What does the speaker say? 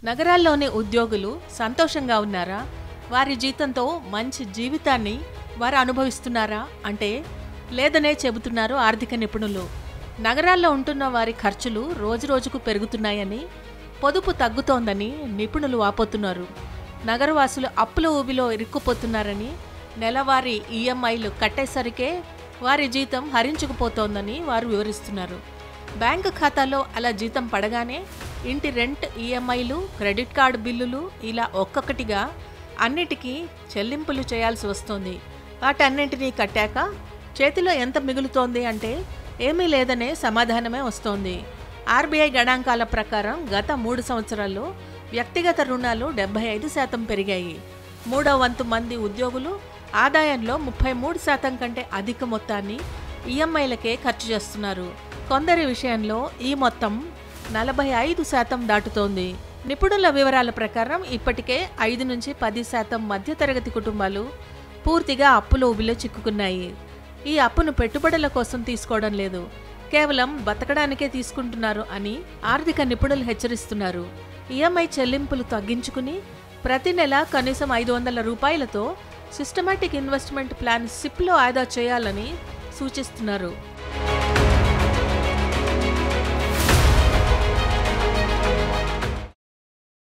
నగరాల్లోని ఉద్యోగులు సంతోషంగా ఉన్నారా? వారి జీతంతో మంచి జీవితాన్ని వారు అనుభవిస్తున్నారా అంటే లేదనే చెబుతున్నారు ఆర్థిక నిపుణులు. నగరాల్లో ఉంటున్న వారి ఖర్చులు రోజురోజుకు పెరుగుతున్నాయని, పొదుపు తగ్గుతోందని నిపుణులు వాపోతున్నారు. నగరవాసులు అప్పుల ఊబిలో ఇరుక్కుపోతున్నారని, నెలవారీ ఈఎంఐలు కట్టేసరికే వారి జీతం హరించుకుపోతోందని వారు వివరిస్తున్నారు. బ్యాంకు ఖాతాలో అలా జీతం పడగానే ఇంటి రెంట్, ఈఎంఐలు, క్రెడిట్ కార్డు బిల్లులు ఇలా ఒక్కొక్కటిగా అన్నిటికీ చెల్లింపులు చేయాల్సి వస్తోంది. వాటన్నింటినీ కట్టాక చేతిలో ఎంత మిగులుతోంది అంటే ఏమీ లేదనే సమాధానమే వస్తోంది. ఆర్బీఐ గణాంకాల ప్రకారం గత 3 సంవత్సరాల్లో వ్యక్తిగత రుణాలు 75% పెరిగాయి. మూడో వంతు మంది ఉద్యోగులు ఆదాయంలో 33% కంటే అధిక మొత్తాన్ని ఈఎంఐలకే ఖర్చు చేస్తున్నారు. కొందరి విషయంలో ఈ మొత్తం 45% దాటుతోంది. నిపుణుల వివరాల ప్రకారం ఇప్పటికే 5 నుంచి 10% మధ్యతరగతి కుటుంబాలు పూర్తిగా అప్పుల ఊబిలో చిక్కుకున్నాయి. ఈ అప్పును పెట్టుబడుల కోసం తీసుకోవడం లేదు, కేవలం బతకడానికే తీసుకుంటున్నారు అని ఆర్థిక నిపుణులు హెచ్చరిస్తున్నారు. ఈఎంఐ చెల్లింపులు తగ్గించుకుని ప్రతి నెల కనీసం 500 రూపాయలతో సిస్టమాటిక్ ఇన్వెస్ట్మెంట్ ప్లాన్ సిప్లో ఆదా చేయాలని సూచిస్తున్నారు.